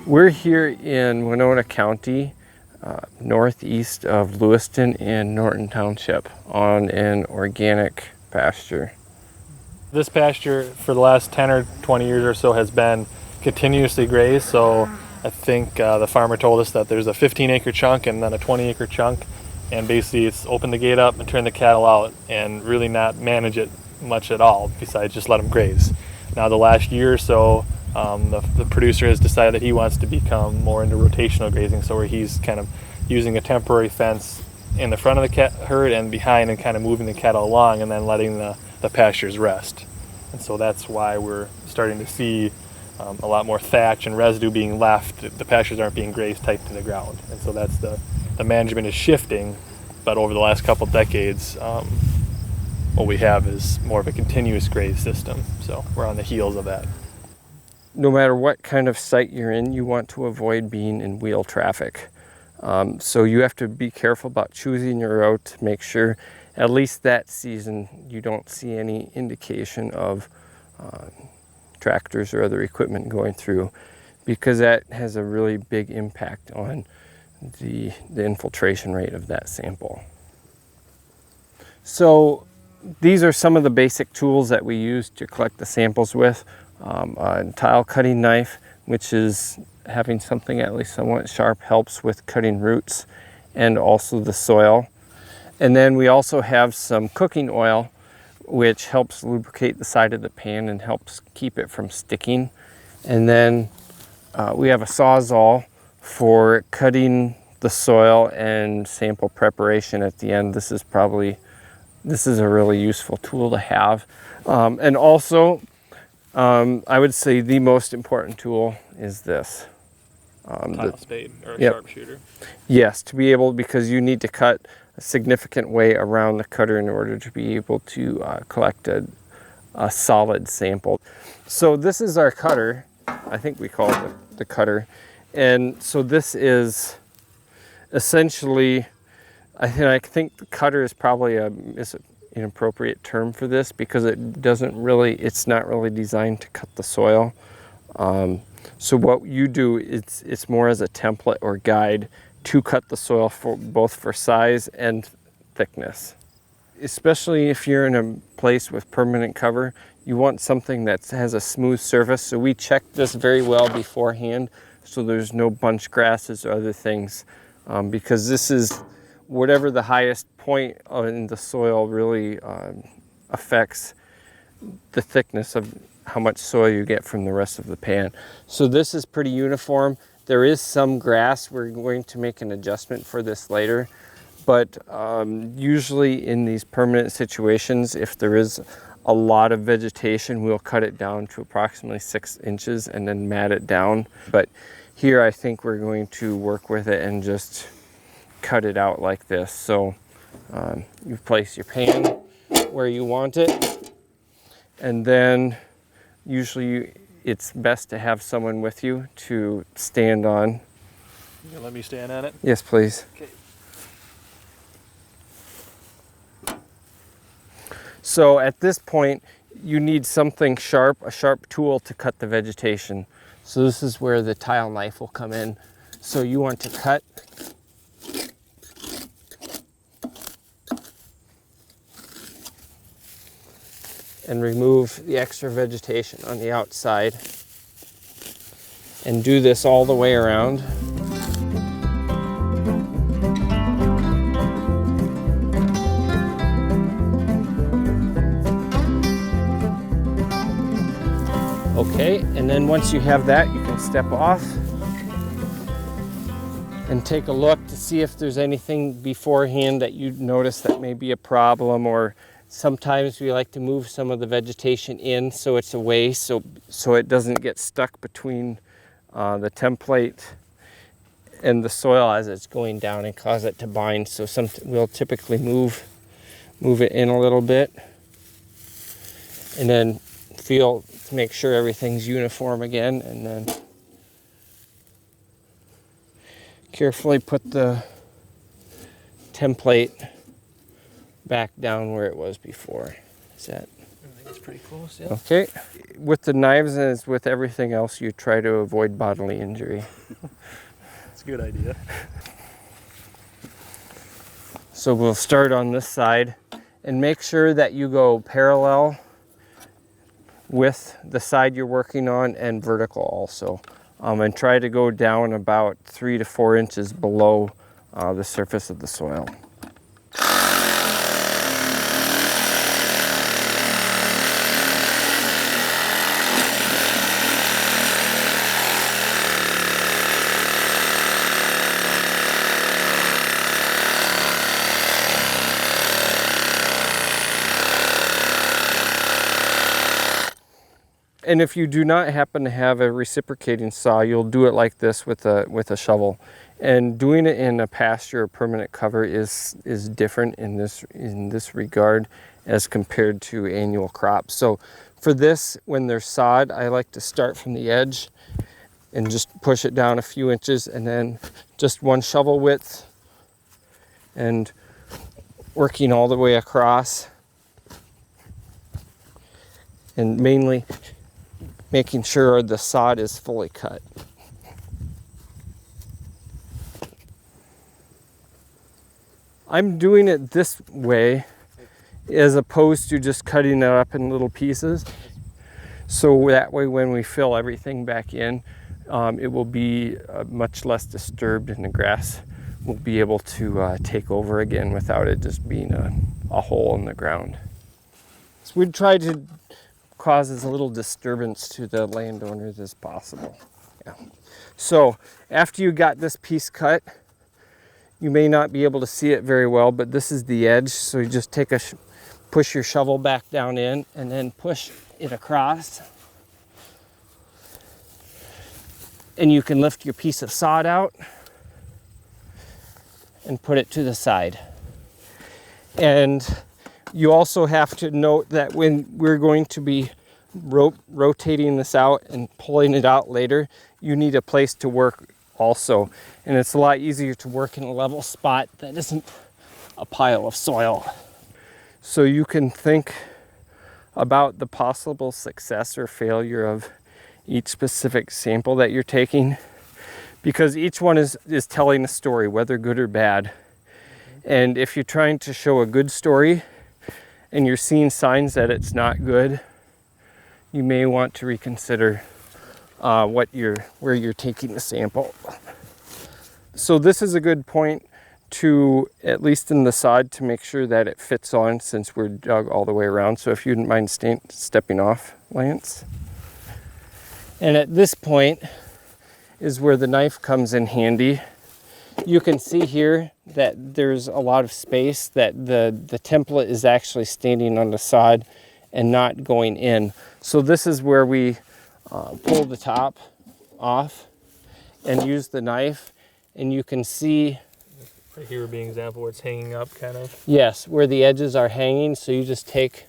We're here in Winona County, northeast of Lewiston in Norton Township on an organic pasture. This pasture for the last 10 or 20 years or so has been continuously grazed, so I think the farmer told us that there's a 15-acre chunk and then a 20-acre chunk, and basically it's open the gate up and turn the cattle out and really not manage it much at all besides just let them graze. Now the last year or so, the producer has decided that he wants to become more into rotational grazing, so where he's kind of using a temporary fence in the front of the herd and behind and kind of moving the cattle along and then letting the pastures rest. And so that's why we're starting to see a lot more thatch and residue being left. The pastures aren't being grazed tight to the ground. And so that's the management is shifting, but over the last couple decades, what we have is more of a continuous graze system. So we're on the heels of that. No matter what kind of site you're in, you want to avoid being in wheel traffic. So you have to be careful about choosing your route to make sure at least that season you don't see any indication of tractors or other equipment going through, because that has a really big impact on the infiltration rate of that sample. So these are some of the basic tools that we use to collect the samples with. A tile cutting knife, which is having something at least somewhat sharp, helps with cutting roots and also the soil. And then we also have some cooking oil, which helps lubricate the side of the pan and helps keep it from sticking. And then we have a Sawzall for cutting the soil and sample preparation at the end. This is a really useful tool to have. And also, I would say the most important tool is this. Tile spade or a Yep. sharpshooter. Yes, to be able, because you need to cut a significant way around the cutter in order to be able to collect a solid sample. So this is our cutter. I think we call it the cutter. And so this is essentially, I think the cutter is probably an inappropriate term for this, because it's not really designed to cut the soil. So what you do, it's more as a template or guide to cut the soil both for size and thickness. Especially if you're in a place with permanent cover, you want something that has a smooth surface. So we check this very well beforehand so there's no bunch grasses or other things, because this is whatever the highest point in the soil really affects the thickness of how much soil you get from the rest of the pan. So this is pretty uniform. There is some grass. We're going to make an adjustment for this later. But usually in these permanent situations, if there is a lot of vegetation, we'll cut it down to approximately 6 inches and then mat it down. But here I think we're going to work with it and just cut it out like this. So you place your pan where you want it, and then usually it's best to have someone with you to stand on. You gonna let me stand on it? Yes, please. Okay. So at this point, you need something sharp, a sharp tool to cut the vegetation. So this is where the tile knife will come in. So you want to cut and remove the extra vegetation on the outside, and do this all the way around. Okay, and then once you have that, you can step off and take a look to see if there's anything beforehand that you notice that may be a problem. Or sometimes we like to move some of the vegetation in so it's away, so it doesn't get stuck between the template and the soil as it's going down and cause it to bind. So we'll typically move it in a little bit, and then feel to make sure everything's uniform again, and then carefully put the template back down where it was before. Is that? That's pretty close, yeah. Okay. With the knives, and as with everything else, you try to avoid bodily injury. That's a good idea. So we'll start on this side and make sure that you go parallel with the side you're working on and vertical also. And try to go down about 3 to 4 inches below the surface of the soil. And if you do not happen to have a reciprocating saw, you'll do it like this with a shovel. And doing it in a pasture or permanent cover is different in this regard as compared to annual crops. So for this, when they're sod, I like to start from the edge and just push it down a few inches, and then just one shovel width and working all the way across, and mainly making sure the sod is fully cut. I'm doing it this way as opposed to just cutting it up in little pieces. So that way when we fill everything back in, it will be much less disturbed, and the grass will be able to take over again without it just being a hole in the ground. So we'd try to cause as little disturbance to the landowners as possible. Yeah. So after you got this piece cut, you may not be able to see it very well, but this is the edge. So you just take push your shovel back down in, and then push it across. And you can lift your piece of sod out and put it to the side. And you also have to note that when we're going to be rotating this out and pulling it out later, you need a place to work also. And it's a lot easier to work in a level spot that isn't a pile of soil. So you can think about the possible success or failure of each specific sample that you're taking, because each one is telling a story, whether good or bad. And if you're trying to show a good story and you're seeing signs that it's not good, you may want to reconsider where you're taking the sample. So this is a good point to, at least in the sod, to make sure that it fits on, since we're dug all the way around. So if you wouldn't mind stepping off, Lance. And at this point is where the knife comes in handy. You can see here that there's a lot of space, that the template is actually standing on the sod and not going in. So this is where we pull the top off and use the knife, and you can see right here would be an example where it's hanging up, kind of. Yes, where the edges are hanging. So you just take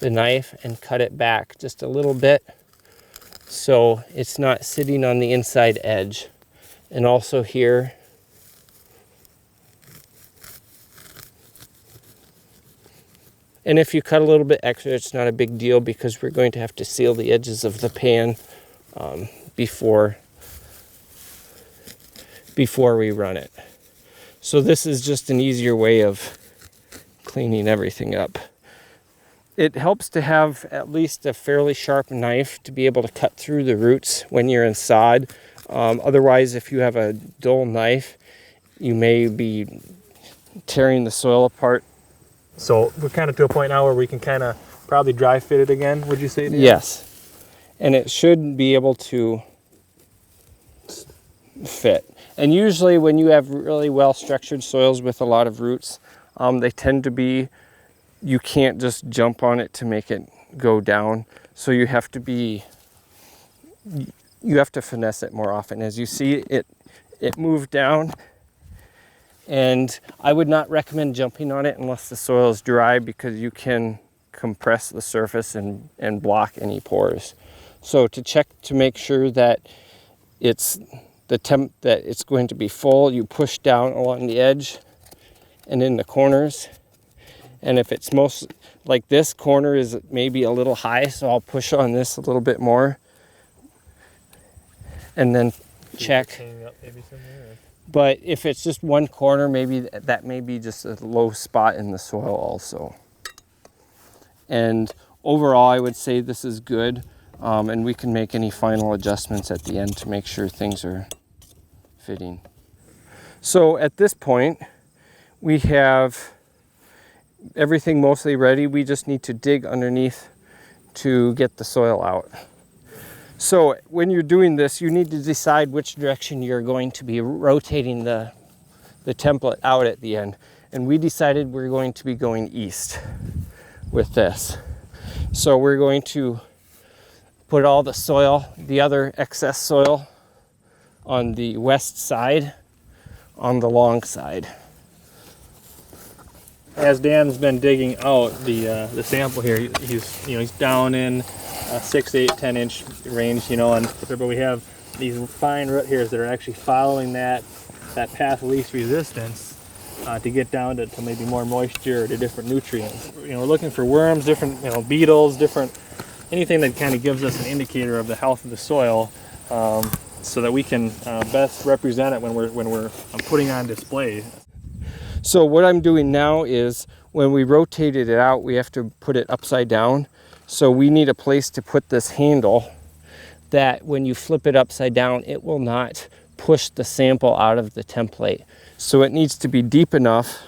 the knife and cut it back just a little bit so it's not sitting on the inside edge. And also here, and if you cut a little bit extra, it's not a big deal, because we're going to have to seal the edges of the pan before we run it. So this is just an easier way of cleaning everything up. It helps to have at least a fairly sharp knife to be able to cut through the roots when you're in sod. Otherwise, if you have a dull knife, you may be tearing the soil apart. So we're kind of to a point now where we can kind of probably dry fit it again, would you say, Dan? Yes. And it should be able to fit. And usually when you have really well-structured soils with a lot of roots, they tend to be, you can't just jump on it to make it go down. So you have to finesse it more often. As you see, it moved down, and I would not recommend jumping on it unless the soil is dry, because you can compress the surface and block any pores. So to check to make sure that it's going to be full, you push down along the edge and in the corners. And if it's like this corner is maybe a little high, so I'll push on this a little bit more and then check. Up maybe somewhere, But if it's just one corner, maybe that may be just a low spot in the soil also. And overall, I would say this is good, and we can make any final adjustments at the end to make sure things are fitting. So at this point, we have everything mostly ready. We just need to dig underneath to get the soil out. So when you're doing this, you need to decide which direction you're going to be rotating the template out at the end. And we decided we're going to be going east with this. So we're going to put all the soil, the other excess soil, on the west side, on the long side. As Dan's been digging out the sample here, he's down in 6, 8, 10 inch range, but we have these fine root hairs that are actually following that path of least resistance to get down to maybe more moisture or to different nutrients. We're looking for worms, different beetles, anything that kind of gives us an indicator of the health of the soil, so that we can best represent it when we're putting on display. So what I'm doing now is when we rotated it out, we have to put it upside down. So we need a place to put this handle that when you flip it upside down, it will not push the sample out of the template. So it needs to be deep enough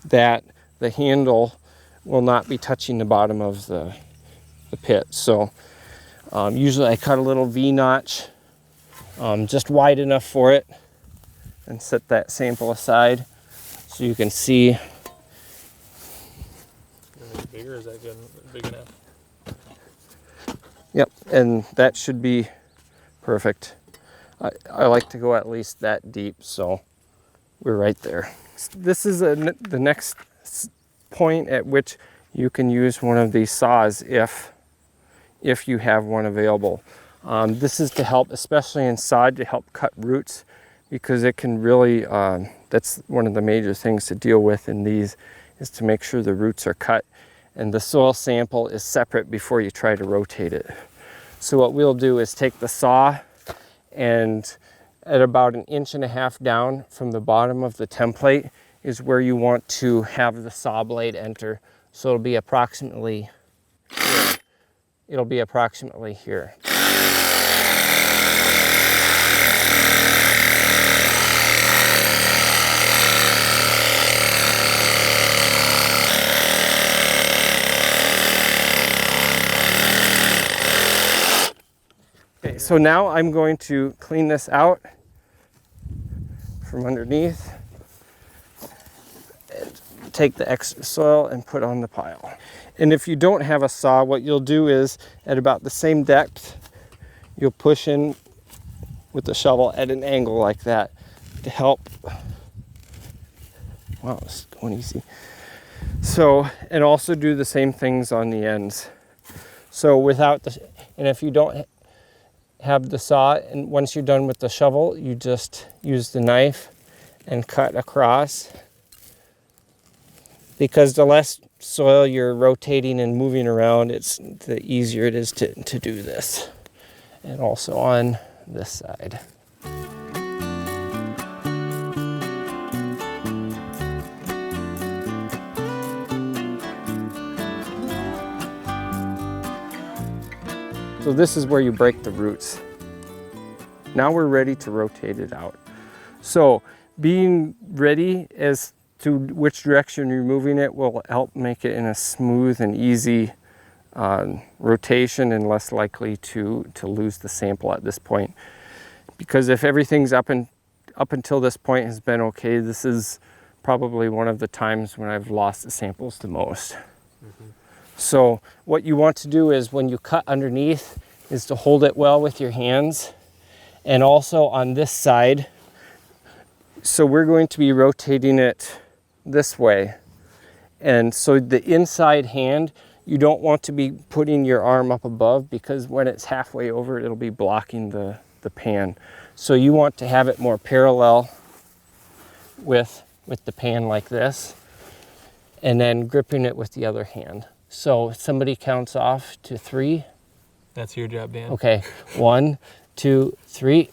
that the handle will not be touching the bottom of the pit. So usually I cut a little V-notch, just wide enough for it, and set that sample aside so you can see. Is it bigger? Is that good? Big enough? Yep, and that should be perfect. I like to go at least that deep, so we're right there. This is the next point at which you can use one of these saws if you have one available. This is to help, especially in sod, to help cut roots, because it can really, that's one of the major things to deal with in these, is to make sure the roots are cut and the soil sample is separate before you try to rotate it. So what we'll do is take the saw, and at about 1.5 inches down from the bottom of the template is where you want to have the saw blade enter. So it'll be approximately here. It'll be approximately here. Okay, so now I'm going to clean this out from underneath and take the extra soil and put on the pile. And if you don't have a saw, what you'll do is at about the same depth, you'll push in with the shovel at an angle like that to help. Wow, it's going easy. So, and also do the same things on the ends. So and if you don't have the saw, and once you're done with the shovel, you just use the knife and cut across, because the less soil you're rotating and moving around, the easier it is to do this. And also on this side. So this is where you break the roots. Now we're ready to rotate it out. So being ready as to which direction you're moving it will help make it in a smooth and easy rotation, and less likely to lose the sample at this point. Because if everything's up until this point has been okay, this is probably one of the times when I've lost the samples the most. Mm-hmm. So what you want to do is when you cut underneath is to hold it well with your hands, and also on this side. So we're going to be rotating it this way. And so the inside hand, you don't want to be putting your arm up above, because when it's halfway over, it'll be blocking the pan. So you want to have it more parallel with the pan like this. and then gripping it with the other hand. So somebody counts off to 3. That's your job, Dan. Okay, 1, 2, 3.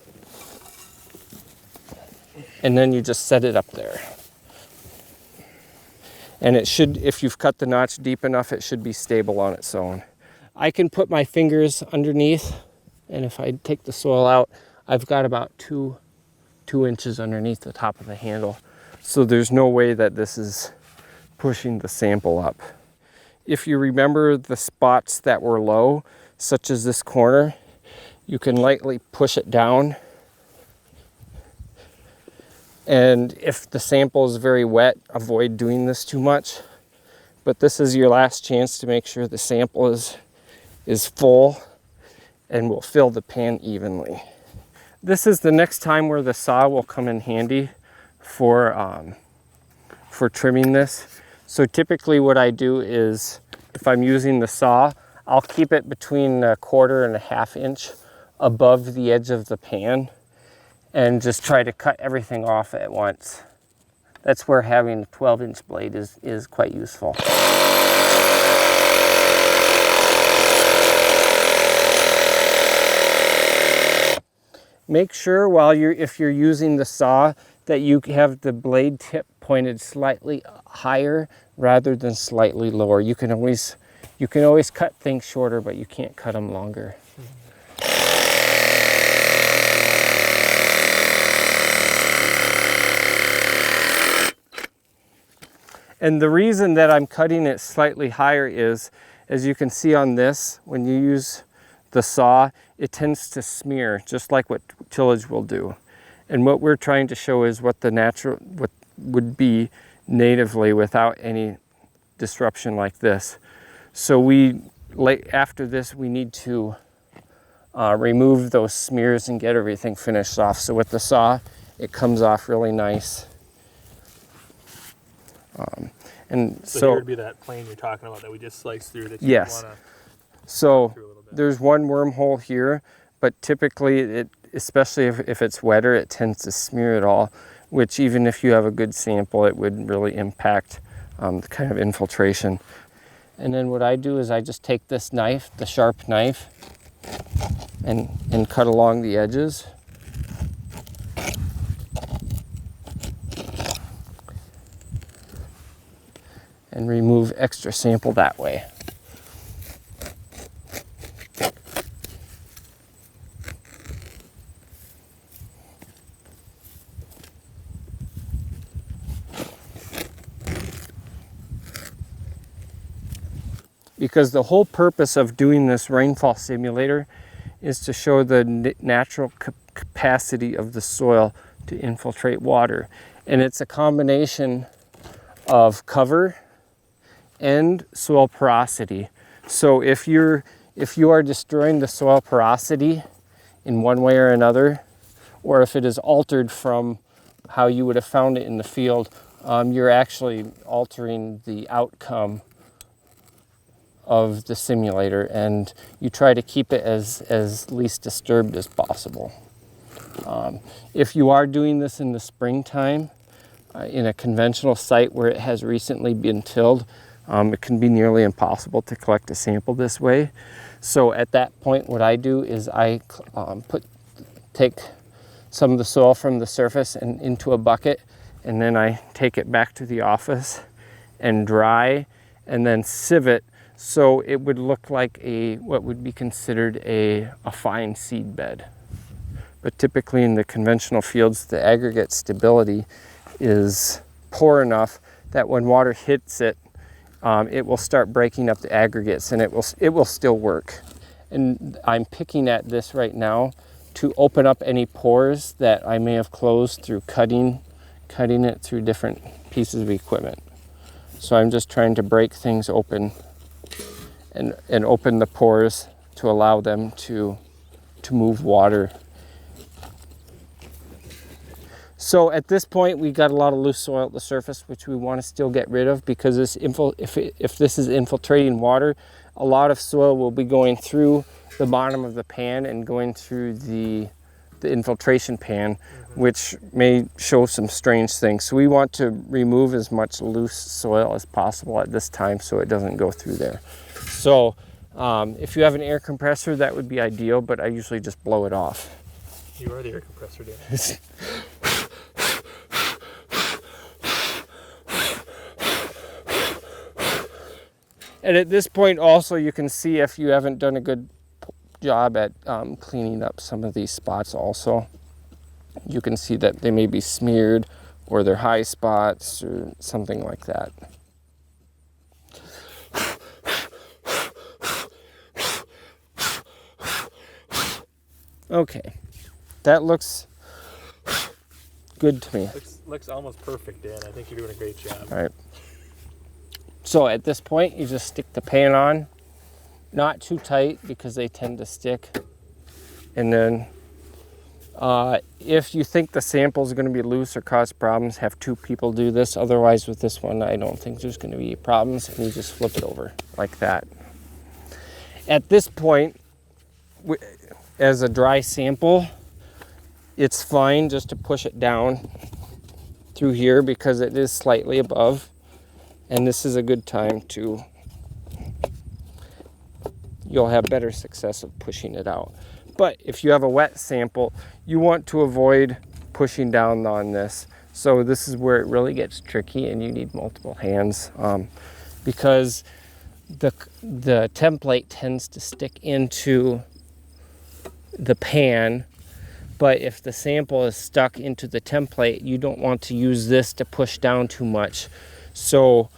And then you just set it up there. And it should, if you've cut the notch deep enough, it should be stable on its own. I can put my fingers underneath, and if I take the soil out, I've got about 2 inches underneath the top of the handle. So there's no way that this is pushing the sample up. If you remember the spots that were low, such as this corner, you can lightly push it down. And if the sample is very wet, avoid doing this too much. But this is your last chance to make sure the sample is full and will fill the pan evenly. This is the next time where the saw will come in handy for trimming this. So typically what I do is, if I'm using the saw, I'll keep it between 1/4 and 1/2 inch above the edge of the pan and just try to cut everything off at once. That's where having a 12-inch blade is quite useful. Make sure if you're using the saw that you have the blade tip pointed slightly higher rather than slightly lower. You can always cut things shorter, but you can't cut them longer. And the reason that I'm cutting it slightly higher is, as you can see on this, when you use the saw, it tends to smear, just like what tillage will do. And what we're trying to show is what would be natively without any disruption like this. So after this, we need to remove those smears and get everything finished off. So with the saw, it comes off really nice. So here would be that plane you're talking about that we just sliced through that you yes. want to So there's one wormhole here, but typically especially if it's wetter, it tends to smear it all, which even if you have a good sample, it would really impact the kind of infiltration. And then what I do is I just take this knife, the sharp knife, and cut along the edges. And remove extra sample that way. Because the whole purpose of doing this rainfall simulator is to show the natural capacity of the soil to infiltrate water. And it's a combination of cover and soil porosity. So if you are destroying the soil porosity in one way or another, or if it is altered from how you would have found it in the field, you're actually altering the outcome of the simulator, and you try to keep it as least disturbed as possible. If you are doing this in the springtime, in a conventional site where it has recently been tilled, it can be nearly impossible to collect a sample this way. So at that point, what I do is I take some of the soil from the surface and into a bucket, and then I take it back to the office and dry, and then sieve it so it would look like what would be considered a fine seed bed. But typically in the conventional fields, the aggregate stability is poor enough that when water hits it, it will start breaking up the aggregates, and it will still work. And I'm picking at this right now to open up any pores that I may have closed through cutting it through different pieces of equipment. So I'm just trying to break things open and open the pores to allow them to move water. So at this point, we got a lot of loose soil at the surface, which we want to still get rid of, because if this is infiltrating water, a lot of soil will be going through the bottom of the pan and going through the the infiltration pan, which may show some strange things. So we want to remove as much loose soil as possible at this time so it doesn't go through there. So if you have an air compressor, that would be ideal, but I usually just blow it off. You are the air compressor, Dan. And at this point also you can see if you haven't done a good job at cleaning up some of these spots also. You can see that they may be smeared or they're high spots or something like that. Okay, that looks good to me. Looks almost perfect, Dan. I think you're doing a great job. All right. So at this point, you just stick the pan on, not too tight because they tend to stick. And then if you think the sample is going to be loose or cause problems, have two people do this. Otherwise, with this one, I don't think there's going to be problems. And you just flip it over like that. At this point, as a dry sample, it's fine just to push it down through here because it is slightly above. And this is a good time to, you'll have better success of pushing it out. But if you have a wet sample, you want to avoid pushing down on this. So this is where it really gets tricky and you need multiple hands because the template tends to stick into the pan. But if the sample is stuck into the template, you don't want to use this to push down too much. So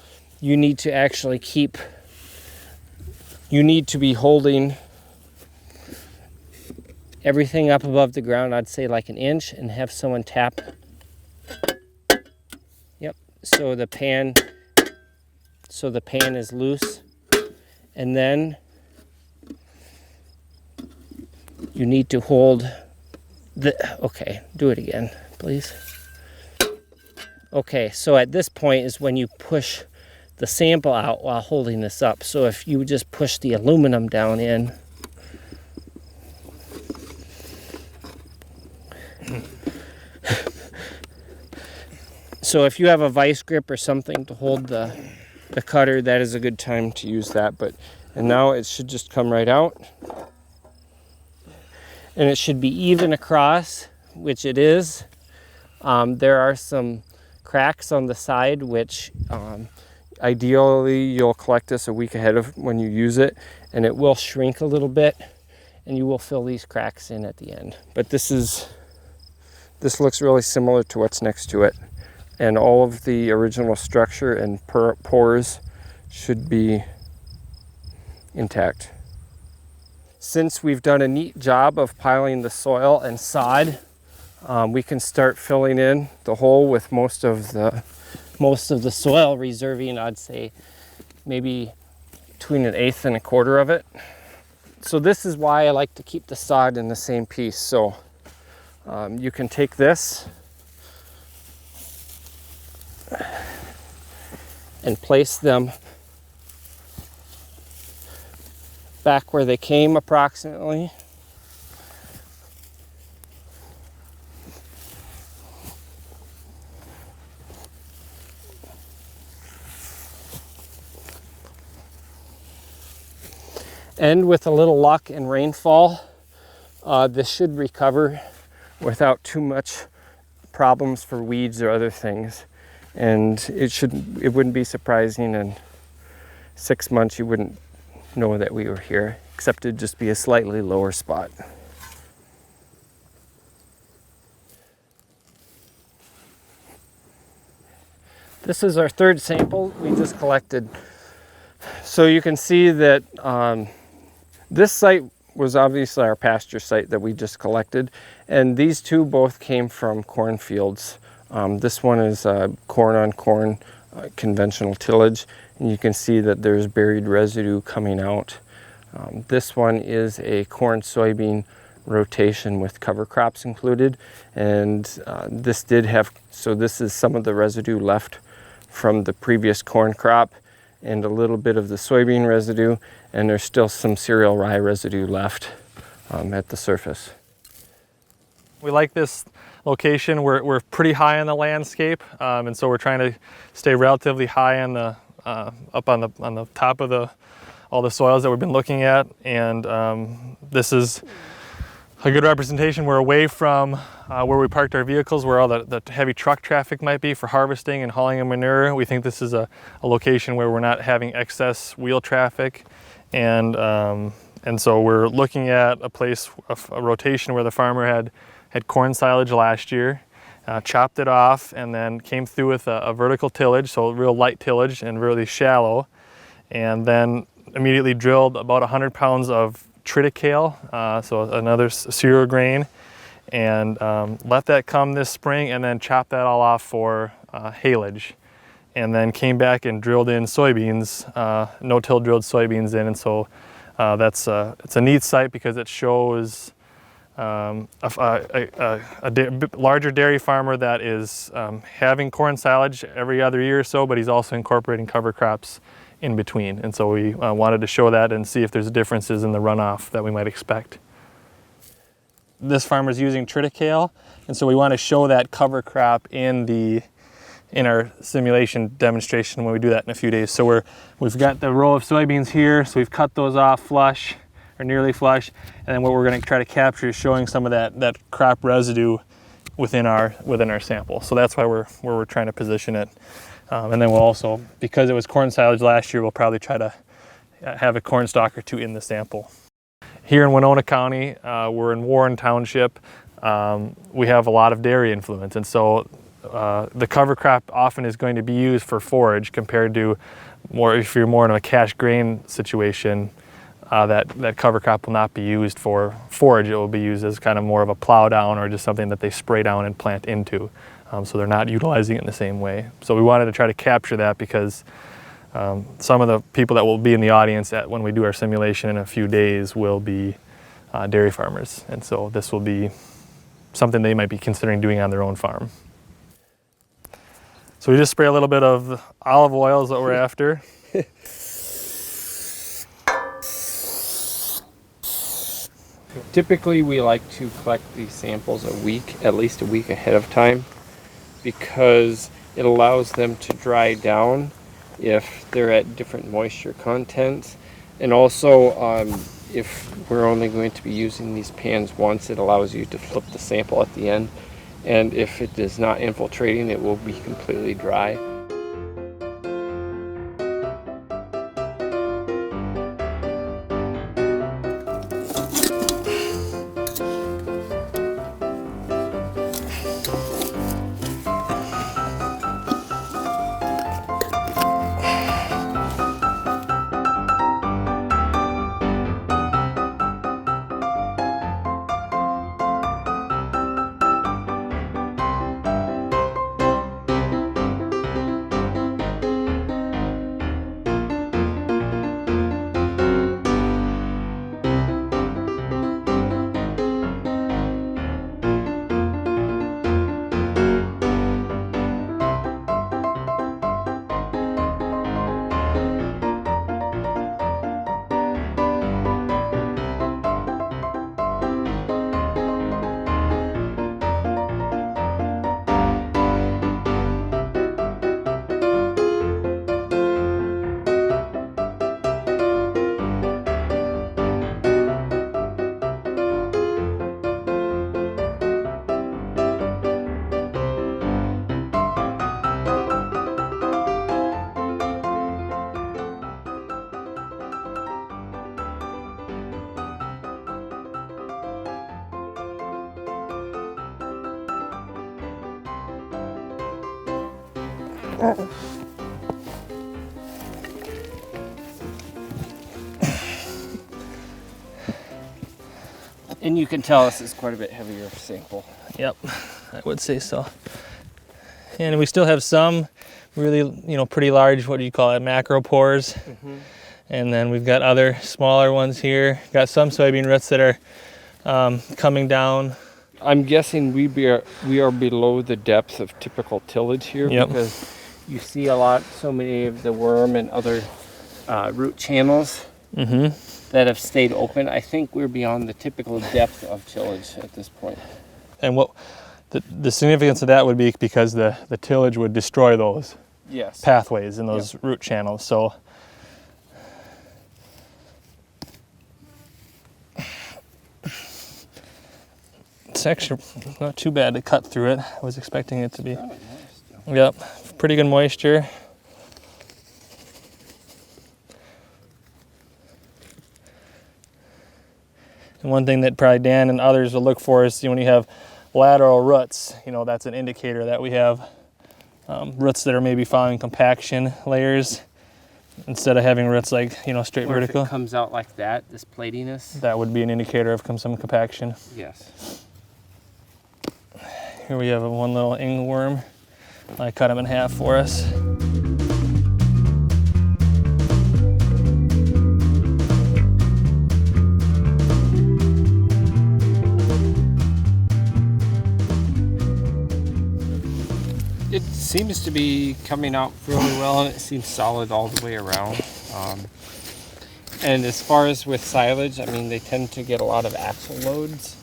you need to actually you need to be holding everything up above the ground, I'd say like an inch, and have someone tap. Yep, so the pan is loose. And then you need to hold okay, do it again, please. Okay, so at this point is when you push the sample out while holding this up. So if you just push the aluminum down in, so if you have a vice grip or something to hold the cutter, that is a good time to use that. And now it should just come right out. And it should be even across, which it is. There are some cracks on the side, which ideally you'll collect this a week ahead of when you use it, and it will shrink a little bit, and you will fill these cracks in at the end. But this looks really similar to what's next to it, and all of the original structure and pores should be intact. Since we've done a neat job of piling the soil and sod, we can start filling in the hole with most of the soil, reserving, I'd say, maybe between 1/8 and 1/4 of it. So this is why I like to keep the sod in the same piece. So you can take this and place them back where they came approximately. And with a little luck and rainfall, this should recover without too much problems for weeds or other things. And it wouldn't be surprising in 6 months you wouldn't know that we were here, except it'd just be a slightly lower spot. This is our third sample we just collected. So you can see that this site was obviously our pasture site that we just collected, and these two both came from cornfields. This one is corn on corn, conventional tillage, and you can see that there's buried residue coming out. This one is a corn soybean rotation with cover crops included, and this is some of the residue left from the previous corn crop and a little bit of the soybean residue, and there's still some cereal rye residue left at the surface. We like this location. We're pretty high on the landscape, and so we're trying to stay relatively high on the up on the top of all the soils that we've been looking at. And this is a good representation. We're away from where we parked our vehicles, where all the heavy truck traffic might be for harvesting and hauling of manure. We think this is a location where we're not having excess wheel traffic, and so we're looking at a place, a rotation where the farmer had corn silage last year, chopped it off, and then came through with a vertical tillage, so real light tillage and really shallow, and then immediately drilled about 100 pounds of triticale, so another cereal grain, and let that come this spring, and then chopped that all off for haylage, and then came back and drilled in soybeans, no-till drilled soybeans in, and so it's a neat site because it shows a larger dairy farmer that is having corn silage every other year or so, but he's also incorporating cover crops in between. And so we wanted to show that and see if there's differences in the runoff that we might expect. This farmer's using triticale, and so we want to show that cover crop in our simulation demonstration when we do that in a few days. So we've got the row of soybeans here, so we've cut those off flush, or nearly flush, and then what we're going to try to capture is showing some of that crop residue within our sample. So that's why we're trying to position it. And then we'll also, because it was corn silage last year, we'll probably try to have a corn stalk or two in the sample. Here in Winona County, we're in Warren Township. We have a lot of dairy influence, and so the cover crop often is going to be used for forage compared to if you're more in a cash grain situation. That cover crop will not be used for forage. It will be used as kind of more of a plow down or just something that they spray down and plant into. So they're not utilizing it in the same way. So we wanted to try to capture that because some of the people that will be in the audience when we do our simulation in a few days will be dairy farmers. And so this will be something they might be considering doing on their own farm. So we just spray a little bit of olive oil is what we're after. Typically, we like to collect these samples at least a week ahead of time, because it allows them to dry down if they're at different moisture contents. And also, if we're only going to be using these pans once, it allows you to flip the sample at the end. And if it is not infiltrating, it will be completely dry. And you can tell this is quite a bit heavier sample. Yep, I would say so. And we still have some really, pretty large, what do you call it, macro pores. Mm-hmm. And then we've got other smaller ones here. Got some soybean roots that are coming down. I'm guessing we are below the depth of typical tillage here. Yep. Because you see so many of the worm and other root channels that have stayed open. I think we're beyond the typical depth of tillage at this point. And what the significance of that would be because the tillage would destroy those Yes. pathways and those root channels. So it's actually not too bad to cut through it. I was expecting it to be. Yep, pretty good moisture. And one thing that probably Dan and others will look for is when you have lateral roots, that's an indicator that we have roots that are maybe following compaction layers instead of having roots like, straight Or vertical. if it comes out like that, this platiness. That would be an indicator of some compaction. Yes. Here we have one little angleworm. I cut him in half for us. It seems to be coming out really well, and it seems solid all the way around. And as far as with silage, I mean, they tend to get a lot of axle loads,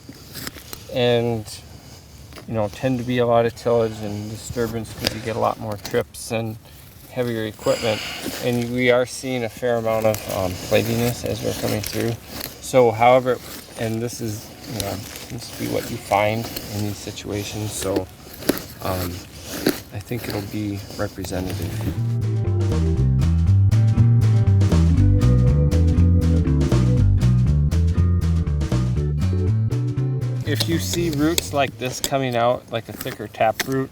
and tend to be a lot of tillage and disturbance because you get a lot more trips and heavier equipment. And we are seeing a fair amount of platiness as we're coming through. So, however, and this is seems to be what you find in these situations. So, I think it'll be representative. If you see roots like this coming out, like a thicker taproot,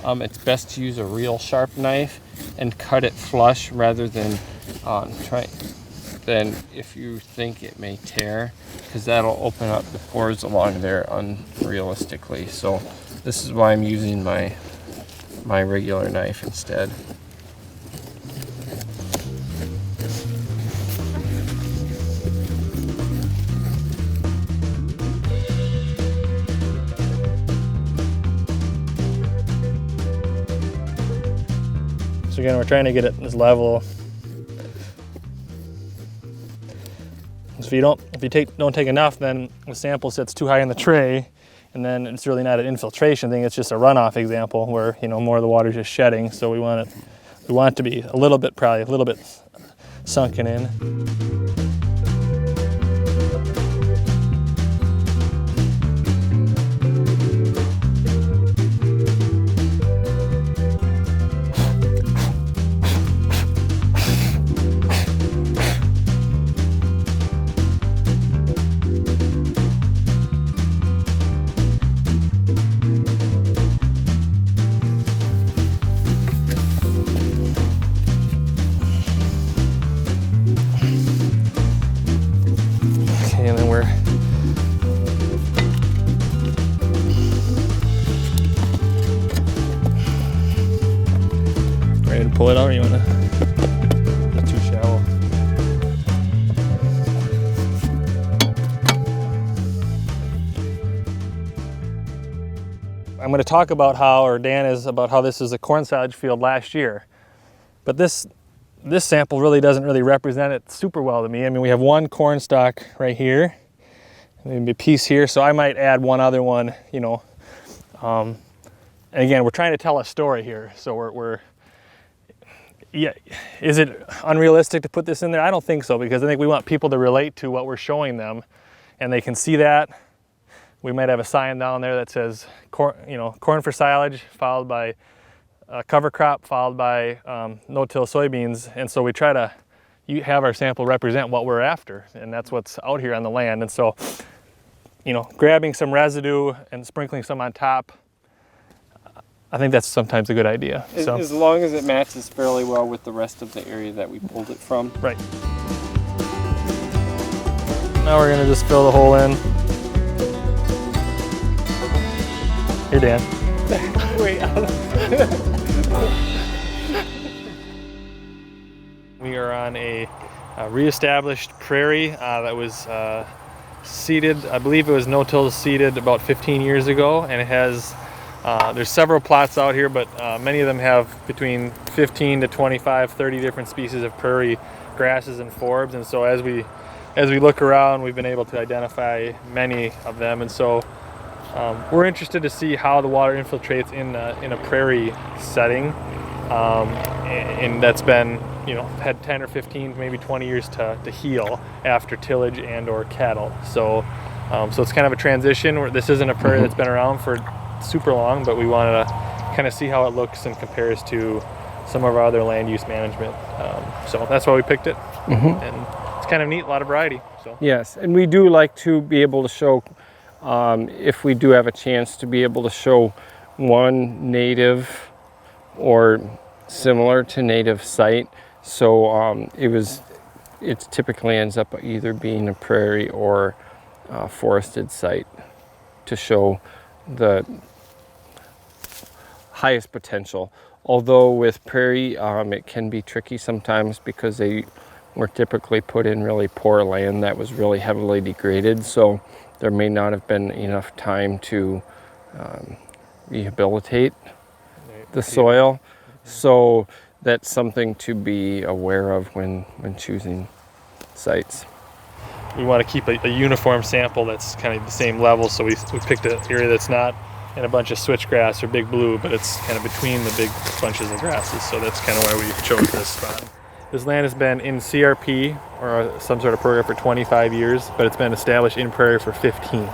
it's best to use a real sharp knife and cut it flush rather than than if you think it may tear, because that'll open up the pores along there unrealistically. So this is why I'm using my regular knife instead. So again, we're trying to get it this level. So if you don't take enough, then the sample sits too high in the tray, and then it's really not an infiltration thing. It's just a runoff example where more of the water is just shedding. So we want it to be a little bit sunken in. And then we're ready to pull it out, or you want to? It's too shallow. I'm going to talk about how this is a corn silage field last year, but this sample really doesn't represent it super well to me. I mean, we have one corn stalk right here, maybe a piece here, so I might add one other one, and again, we're trying to tell a story here, so is it unrealistic to put this in there? I don't think so, because I think we want people to relate to what we're showing them, and they can see that. We might have a sign down there that says corn for silage, followed by cover crop, followed by no-till soybeans. And so we try to have our sample represent what we're after, and that's what's out here on the land. And so, grabbing some residue and sprinkling some on top, I think that's sometimes a good idea. As long as it matches fairly well with the rest of the area that we pulled it from. Right. Now we're gonna just fill the hole in. Here, Dan. Wait. We are on a reestablished prairie that was seeded, I believe it was no-till seeded about 15 years ago, and it has, there's several plots out here, but many of them have between 15 to 25, 30 different species of prairie grasses and forbs, and so as we look around, we've been able to identify many of them, and so We're interested to see how the water infiltrates in a prairie setting, and that's been, you know, had 10 or 15, maybe 20 years to heal after tillage and or cattle. So it's kind of a transition where this isn't a prairie that's been around for super long, but we wanted to kind of see how it looks and compares to some of our other land use management. So that's why we picked it, and it's kind of neat, a lot of variety. So Yes, and we do like to be able to show, if we do have a chance, to be able to show one native or similar to native site. So it typically ends up either being a prairie or a forested site to show the highest potential. Although with prairie, it can be tricky sometimes because they were typically put in really poor land that was really heavily degraded. So there may not have been enough time to rehabilitate the soil. So that's something to be aware of when choosing sites. we want to keep a uniform sample that's kind of the same level, so we picked an area that's not in a bunch of switchgrass or big blue, but it's kind of between the big bunches of grasses, so that's kind of why we chose this spot. This land has been in CRP or some sort of program for 25 years, but it's been established in Prairie for 15.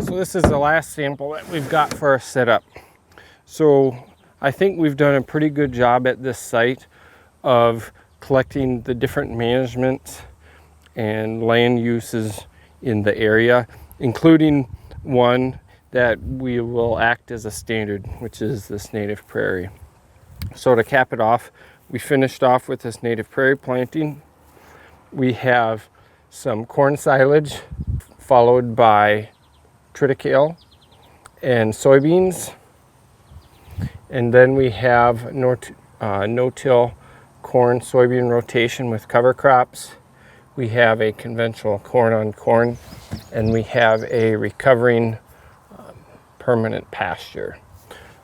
So this is the last sample that we've got for our setup. So I think we've done a pretty good job at this site of collecting the different management and land uses in the area, including one that we will act as a standard, which is this native prairie. So to cap it off, we finished off with this native prairie planting. We have some corn silage followed by triticale and soybeans, and then we have no-till corn soybean rotation with cover crops. We have a conventional corn on corn, and we have a recovering permanent pasture.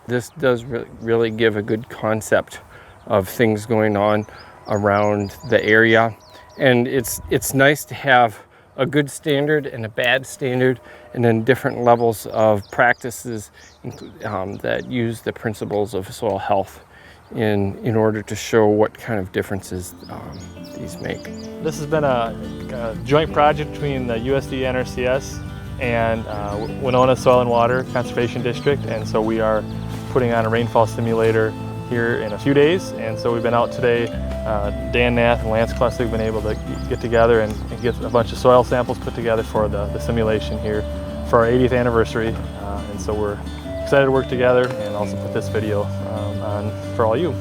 This does really give a good concept of things going on around the area, and it's nice to have a good standard and a bad standard, and then different levels of practices that use the principles of soil health in order to show what kind of differences these make. This has been a joint project between the USD NRCS and Winona Soil and Water Conservation District, and so we are putting on a rainfall simulator here in a few days. And so we've been out today. Dan, Nath, and Lance Klessig have been able to get together and get a bunch of soil samples put together for the simulation here for our 80th anniversary. And so we're excited to work together and also put this video on for all you.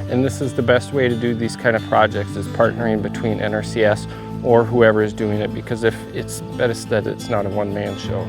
And this is the best way to do these kind of projects, is partnering between NRCS or whoever is doing it, because if it's best that it's not a one-man show.